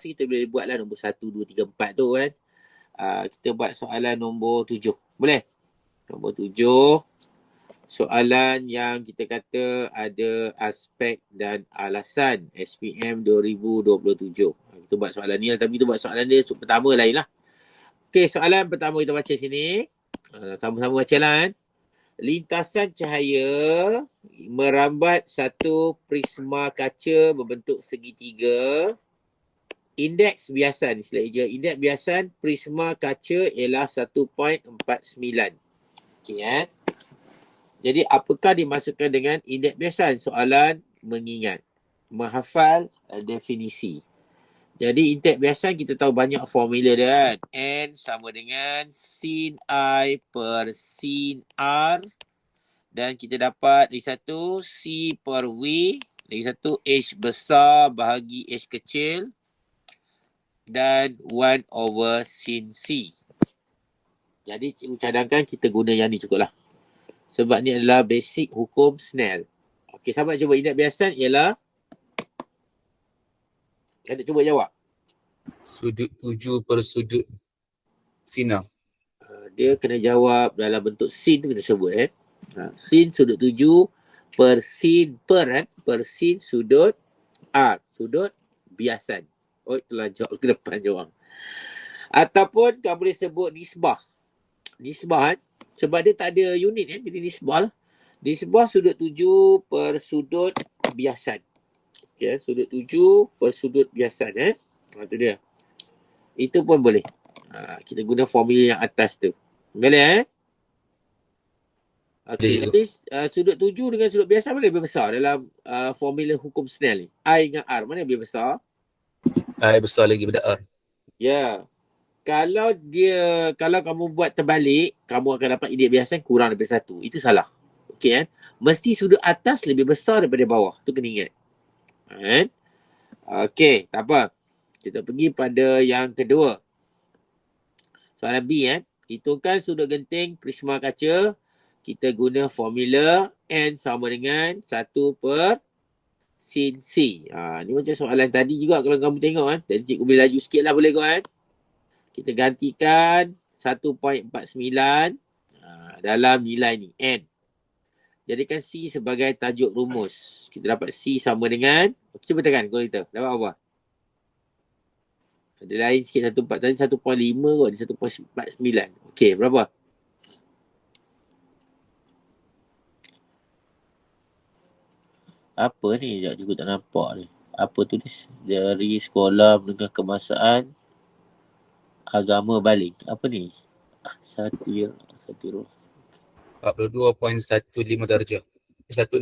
kita boleh buatlah nombor 1, 2, 3, 4 tu kan. Kita buat soalan nombor 7. Boleh? Nombor 7. Soalan yang kita kata ada aspek dan alasan SPM 2027. Kita buat soalan ni lah, tapi kita buat soalan dia pertama lain lah. Okey, soalan pertama kita baca sini. Sama-sama baca lah kan. Lintasan cahaya merambat satu prisma kaca berbentuk segitiga. Indeks biasan, indeks biasan prisma kaca ialah 1.49. Okey kan? Jadi apakah dimaksudkan dengan indeks biasan? Soalan mengingat, menghafal definisi. Jadi indeks biasan kita tahu banyak formula dia kan. N sama dengan sin I per sin R. Dan kita dapat lagi satu C per V. Lagi satu H besar bahagi H kecil. Dan 1 over sin C. Jadi cikgu cadangkan kita guna yang ni cukup lah. Sebab ni adalah basic hukum Snell. Okey, sahabat cuba indeks biasan ialah, ada cuba jawab. Sudut 7 per sudut sinar. Dia kena jawab dalam bentuk sin tu kita sebut sin sudut 7 per sin per sin sudut R, sudut biasan. Oh, itulah jawab ke depan je orang. Ataupun kamu boleh sebut nisbah. Nisbah kan? Sebab dia tak ada unit kan? Jadi nisbah lah. Nisbah sudut 7 per sudut biasan. Okay, sudut 7 per sudut biasan itu dia. Itu pun boleh. Kita guna formula yang atas tu. Boleh Okey, jadi sudut 7 dengan sudut biasa mana lebih besar dalam formula hukum Snell ni? I dengan R, mana lebih besar? I besar lagi daripada R. Ya. Kalau kamu buat terbalik, kamu akan dapat indeks biasan kurang daripada 1. Itu salah. Okey kan? Mesti sudut atas lebih besar daripada bawah. Tu kena ingat. Kan? Okey, tak apa. Kita pergi pada yang kedua. Soalan B hitungkan sudut genting prisma kaca. Kita guna formula N sama dengan 1 per sin C. Ni macam soalan tadi juga kalau kamu tengok Tadi cikgu boleh laju sikit lah, boleh kan? Kita gantikan 1.49 dalam nilai ni, N. Jadikan C sebagai tajuk rumus. Kita dapat C sama dengan, cuba tekan kalkulator. Dapat apa? Ada lain sikit 1.4 tadi 1.5 kot, 1.49. Okey, berapa? Apa ni? Sekejap cikgu tak nampak ni. Apa tulis? Dari Sekolah Menengah Kebangsaan Agama Baling. Apa ni? Satir. 42.15 darjah. 16.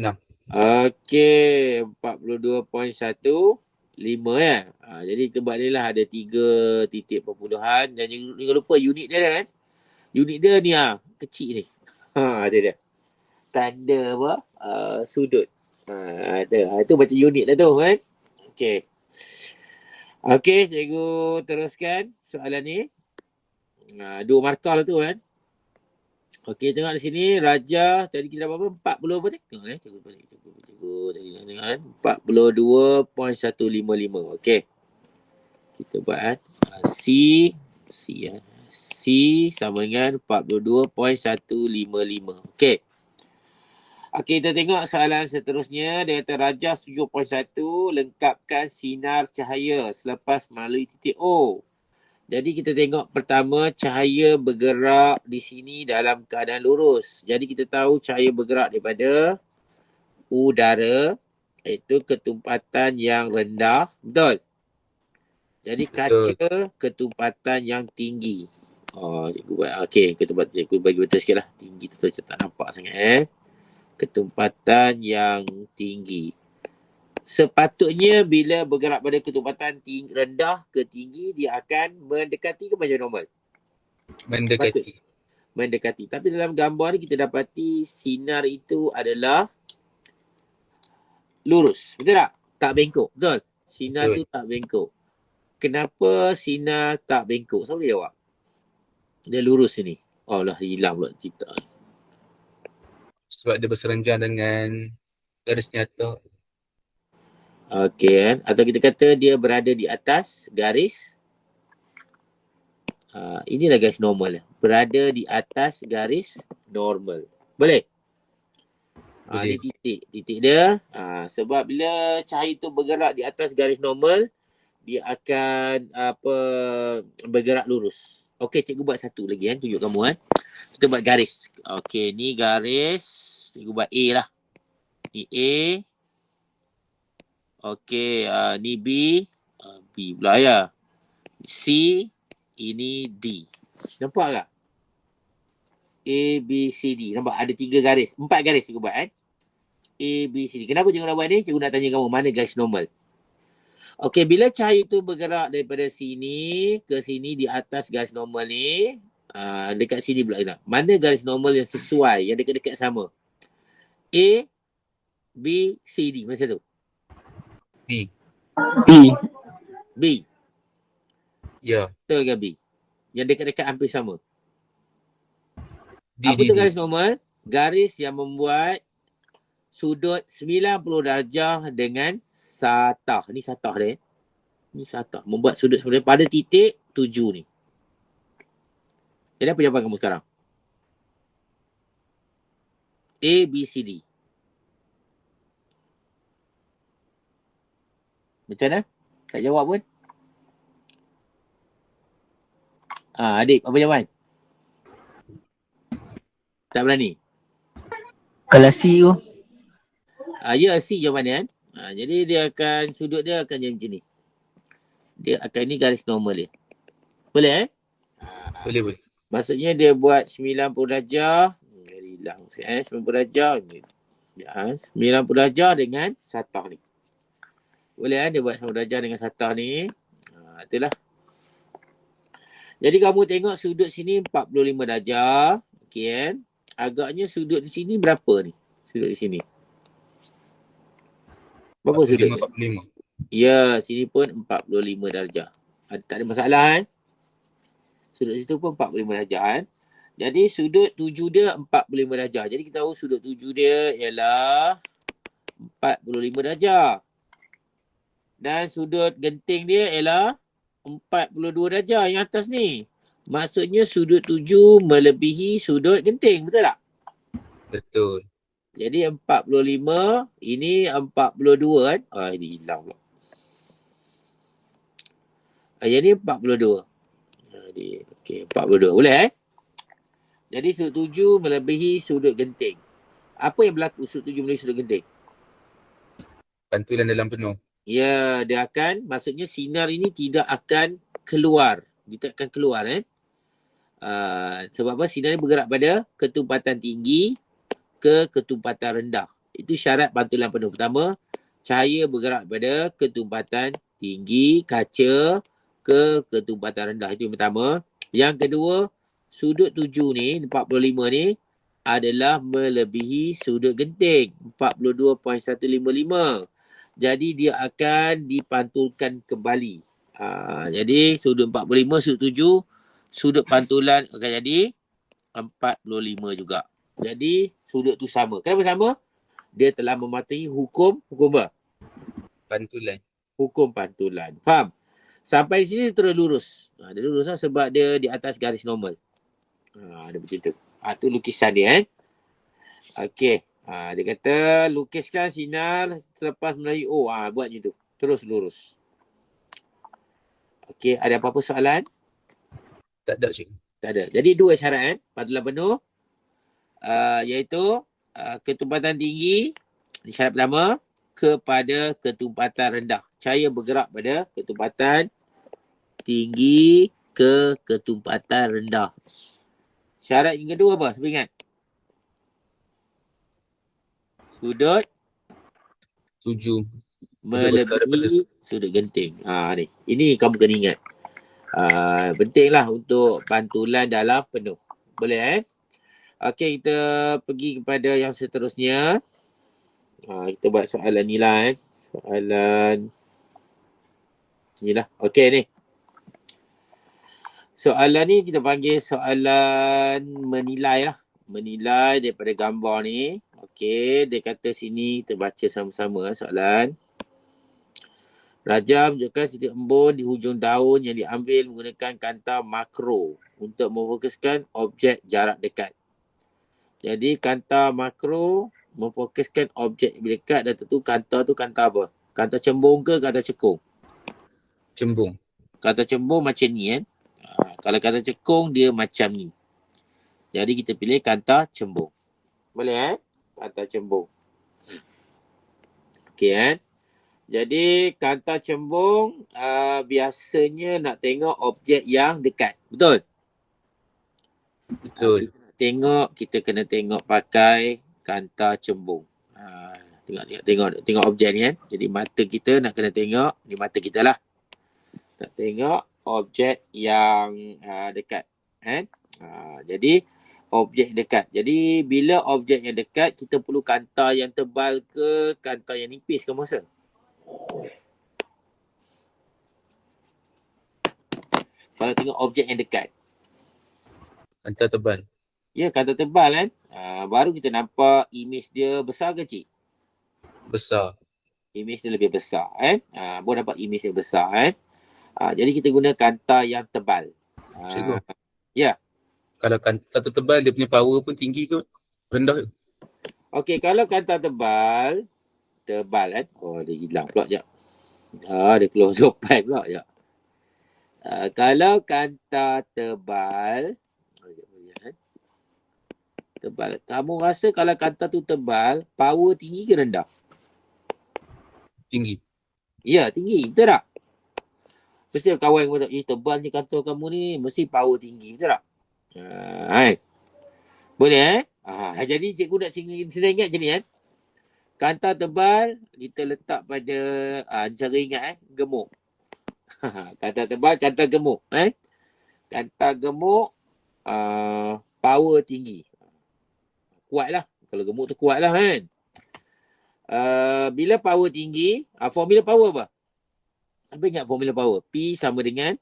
Okey, 42.15 jadi kita buat ni lah, ada 3 titik perpuluhan. Dan jangan lupa unit dia kan. Unit dia ni kecil ni. Ada dia. Tanda apa? Sudut. Itu macam unit lah tu kan. Okey. Okey, cikgu teruskan soalan ni. 2 markah lah tu kan. Okey, tengok di sini. Raja, tadi kita dapat apa? 40 apa ni? Tengok cikgu balik. Cikgu tadi tengok kan. 42.155. Okey. Kita buat C sama dengan 42.155. Okey. Okey, kita tengok soalan seterusnya. Dia kata Raja 7.1 lengkapkan sinar cahaya selepas melalui titik O. Jadi kita tengok pertama, cahaya bergerak di sini dalam keadaan lurus. Jadi kita tahu cahaya bergerak daripada udara, iaitu ketumpatan yang rendah. Betul? Jadi kaca ketumpatan yang tinggi. Cikgu buat. Okey, cikgu bagi betul sikit lah. Tinggi tu tak nampak sangat ketumpatan yang tinggi. Sepatutnya bila bergerak pada ketumpatan rendah ke tinggi, dia akan mendekati ke macam normal? Mendekati. Tapi dalam gambar ni kita dapati sinar itu adalah lurus. Betul tak? Tak bengkok. Betul? Sinar tu tak bengkok. Kenapa sinar tak bengkok? Siapa boleh jawab? Dia lurus ni. Lah, hilang pula cerita. Sebab dia berserenjang dengan garis nyata. Okey kan. Atau kita kata dia berada di atas garis. Inilah garis normal. Berada di atas garis normal. Boleh? Ni Boleh. titik. Titik dia. Sebab bila cahaya tu bergerak di atas garis normal, dia akan bergerak lurus. Okey, cikgu buat satu lagi kan. Tunjuk kamu kan. Kita buat garis. Okey, ni garis. Cikgu buat A lah. Ni A. Okey, ni B. B pula ya. C. Ini D. Nampak tak? A, B, C, D. Nampak? Ada 3 garis. 4 garis cikgu buat kan. A, B, C, D. Kenapa cikgu nak buat ni? Cikgu nak tanya kamu mana garis normal. Okey, bila cahaya tu bergerak daripada sini ke sini di atas garis normal ni, dekat sini pula kita. Mana garis normal yang sesuai, yang dekat-dekat sama? A, B, C, D. Macam tu. B. B. Ya. Betul ke B? Yang dekat-dekat hampir sama. D. Apa tu garis normal? Garis yang membuat sudut 90 darjah dengan satah. Ni satah dia. Ni satah. Membuat sudut sebenarnya pada titik 7 ni. Jadi apa jawapan kamu sekarang? A, B, C, D. Macam mana? Tak jawab pun. Adik, apa jawapan? Tak berani? Kalau C tu. Ya, C jawapannya kan. Jadi dia akan, sudut dia akan jadi macam ni. Dia akan, ni garis normal dia. Boleh Boleh. Maksudnya dia buat 90 darjah. Hilang. 90 darjah. 90 darjah dengan satah ni. Boleh dia buat 90 darjah dengan satah ni. Itulah. Jadi kamu tengok sudut sini 45 darjah. Okey kan. Agaknya sudut di sini berapa ni? Sudut di sini. Berapa 45, sudut? 45. Ya, sini pun 45 darjah. Tak ada masalah kan? Sudut situ pun 45 darjah kan? Jadi sudut 7 dia 45 darjah. Jadi kita tahu sudut 7 dia ialah 45 darjah. Dan sudut genting dia ialah 42 darjah yang atas ni. Maksudnya sudut 7 melebihi sudut genting. Betul tak? Betul. Jadi 45, ini 42 kan? Ini hilang pula. Jadi 42. Jadi, okey, 42. Boleh Jadi sudut 7 melebihi sudut genting. Apa yang berlaku sudut 7 melebihi sudut genting? Pantulan dalam penuh. Ya, dia akan, maksudnya sinar ini tidak akan keluar. Dia tak akan keluar sebab apa? Sinar ini bergerak pada ketumpatan tinggi ke ketumpatan rendah. Itu syarat pantulan penuh. Pertama, cahaya bergerak pada ketumpatan tinggi kaca ke ketumpatan rendah. Itu yang pertama. Yang kedua, sudut 7 ni, 45 ni adalah melebihi sudut genting, 42.155. Jadi dia akan dipantulkan kembali. Jadi sudut 45, sudut 7, sudut pantulan akan jadi 45 juga. Jadi sudut tu sama. Kenapa sama? Dia telah mematuhi hukum apa? Pantulan. Hukum pantulan. Faham? Sampai sini dia terus lurus. Dia lurus lah sebab dia di atas garis normal. Dia macam tu. Tu lukisan dia Okey. Dia kata lukiskan sinar selepas melayu. Buat macam tu. Terus lurus. Okey, ada apa-apa soalan? Tak ada cikgu. Tak ada. Jadi 2 syarat pantulan penuh. Iaitu ketumpatan tinggi, syarat pertama, kepada ketumpatan rendah. Cahaya bergerak pada ketumpatan tinggi ke ketumpatan rendah. Syarat yang kedua apa? Siapa ingat? Sudut 7 melebihi sudut genting. Ni. Ini kamu kena ingat. Pentinglah untuk pantulan dalam penuh. Boleh Okey, kita pergi kepada yang seterusnya. Kita buat soalan ni lah Soalan ni lah. Okey ni. Soalan ni kita panggil soalan menilai lah. Menilai daripada gambar ni. Okey, dia kata sini kita baca sama-sama soalan. Raja menunjukkan setiap embun di hujung daun yang diambil menggunakan kanta makro untuk memfokuskan objek jarak dekat. Jadi kanta makro memfokuskan objek dekat dan tentu kanta tu kanta apa? Kanta cembung ke kanta cekung? Cembung. Kanta cembung macam ni kan. Kalau kanta cekung dia macam ni. Jadi kita pilih kanta cembung. Boleh kanta cembung. Okey kan? Jadi kanta cembung biasanya nak tengok objek yang dekat. Betul? Betul. Kita kena tengok pakai kanta cembung. Tengok objek ni kan. Jadi mata kita nak kena tengok, ni mata kita lah. Nak tengok objek yang dekat. Kan? Jadi objek dekat. Jadi bila objek yang dekat, kita perlu kanta yang tebal ke kanta yang nipis ke masa? Kalau tengok objek yang dekat. Kanta tebal. Ya, kanta tebal kan. Baru kita nampak image dia besar ke kecil? Besar. Image dia lebih besar kan. Baru nampak image dia besar kan. Jadi kita guna kanta yang tebal. Cikgu. Ya. Kalau kanta tu tebal, dia punya power pun tinggi ke rendah? Okey, kalau kanta tebal kan. Oh, dia hilang pula sekejap. Dia keluar sopan pula sekejap. Kalau kanta tebal, kamu rasa kalau kanta tu tebal, power tinggi ke rendah? Tinggi. Ya, tinggi. Betul tak? Mesti kawan kata, tebalnya kanta kamu ni, mesti power tinggi. Betul tak? Boleh jadi cikgu nak senang ingat je ni kan. Kanta tebal, kita letak pada, cara ingat gemuk. Kanta tebal, kanta gemuk. Kanta gemuk, power tinggi. Kuat lah. Kalau gemuk tu kuat lah kan. Bila power tinggi, formula power apa? Apa ingat formula power? P sama dengan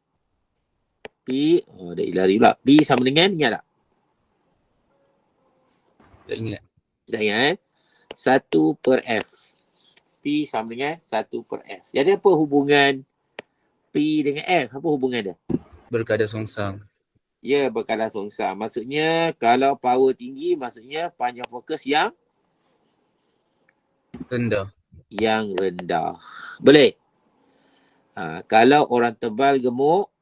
dah lari pula. P sama dengan, ingat tak? Tak ingat. Tak ingat 1/F. P sama dengan 1/F. Jadi apa hubungan P dengan F? Apa hubungan dia? Berkadar songsang. Ya, berkadar songsang. Maksudnya kalau power tinggi, maksudnya panjang fokus yang rendah. Yang rendah. Boleh? Kalau orang tebal gemuk,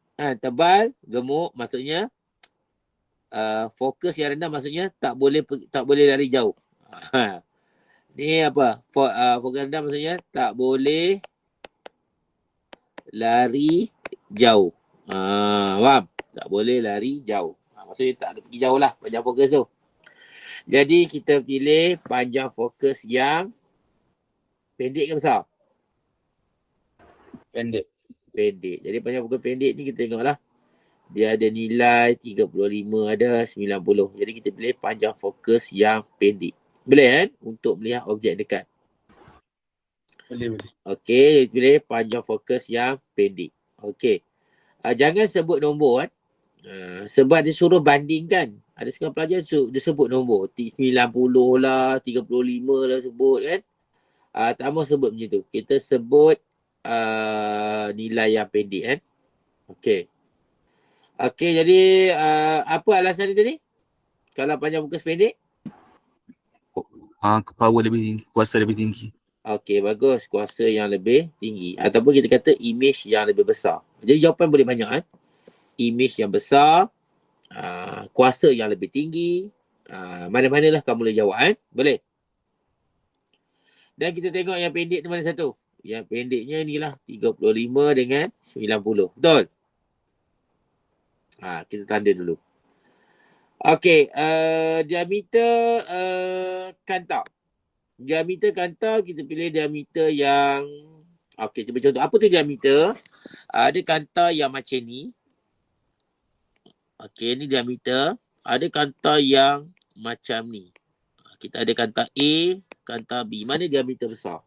maksudnya fokus yang rendah maksudnya tak boleh lari jauh. Ni apa? Fokus rendah maksudnya tak boleh lari jauh. Faham? Tak boleh lari jauh. Maksudnya tak ada pergi jauh lah panjang fokus tu. Jadi kita pilih panjang fokus yang pendek ke besar? Pendek. Jadi panjang fokus pendek ni kita tengoklah. Dia ada nilai 35, ada 90. Jadi kita pilih panjang fokus yang pendek. Boleh kan? Untuk melihat objek dekat. Boleh. Okey, pilih panjang fokus yang pendek. Okey. Jangan sebut nombor kan. Sebab dia suruh bandingkan. Ada setengah pelajar dia sebut nombor. 90 lah, 35 lah sebut kan. Tak mahu sebut macam tu. Kita sebut nilai yang pendek kan. Okey. Okey, jadi apa alasan dia tadi? Kalau panjang fokus pendek? Power lebih tinggi, kuasa lebih tinggi. Okey, bagus. Kuasa yang lebih tinggi. Ataupun kita kata image yang lebih besar. Jadi jawapan boleh banyak kan. Image yang besar, kuasa yang lebih tinggi. Mana-manalah kamu boleh jawab kan. Boleh? Dan kita tengok yang pendek tu mana satu? Yang pendeknya inilah 35 dengan 90. Betul? Kita tanda dulu. Okey, diameter kanta. Diameter kanta kita pilih diameter yang cuba contoh. Apa tu diameter? Ada kanta yang macam ni. Okey, ni diameter. Ada kanta yang macam ni. Kita ada kanta A, kanta B. Mana diameter besar?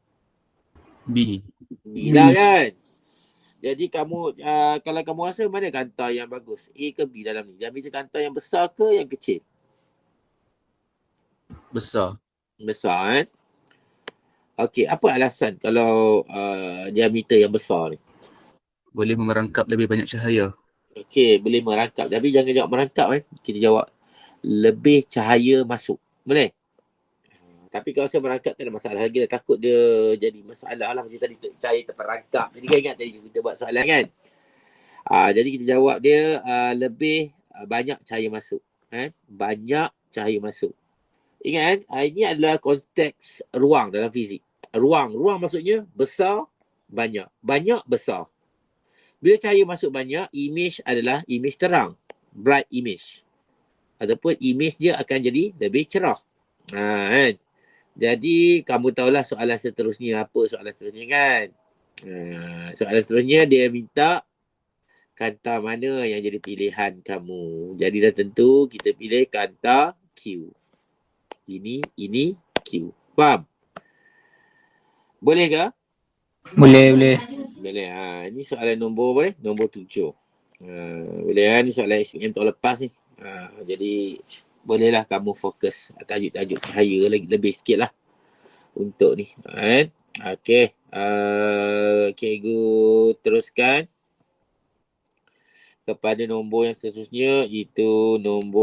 B. B lah kan? Jadi kamu, kalau kamu rasa mana kanta yang bagus? A ke B dalam ni? Diameter kanta yang besar ke yang kecil? Besar. Besar kan? Okey, apa alasan kalau diameter yang besar ni? Boleh merangkap lebih banyak cahaya. Okey, boleh merangkap. Tapi jangan jawab merangkap Kita jawab lebih cahaya masuk. Boleh? Tapi kalau saya merangkap tak ada masalah lagi dah. Takut dia jadi masalah lah. Macam tadi cahaya terperangkap. Jadi kan ingat tadi kita buat soalan kan? Jadi kita jawab dia lebih banyak cahaya masuk. Banyak cahaya masuk. Ingat ini adalah konteks ruang dalam fizik. Ruang maksudnya besar, banyak. Banyak, besar. Bila cahaya masuk banyak, image adalah image terang. Bright image. Ataupun image dia akan jadi lebih cerah. Kan? Jadi, kamu tahulah soalan seterusnya apa soalan seterusnya kan? Soalan seterusnya dia minta kanta mana yang jadi pilihan kamu. Jadi dah tentu kita pilih kanta Q. Ini Q. Faham? Boleh ke? Boleh. Boleh. Ini soalan nombor boleh? Nombor 7. Boleh kan? Ini soalan SPM tahun lepas ni. Jadi bolehlah kamu fokus tajuk-tajuk cahaya lagi lebih sikit lah untuk ni. Okey. Cikgu teruskan kepada nombor yang seterusnya, itu nombor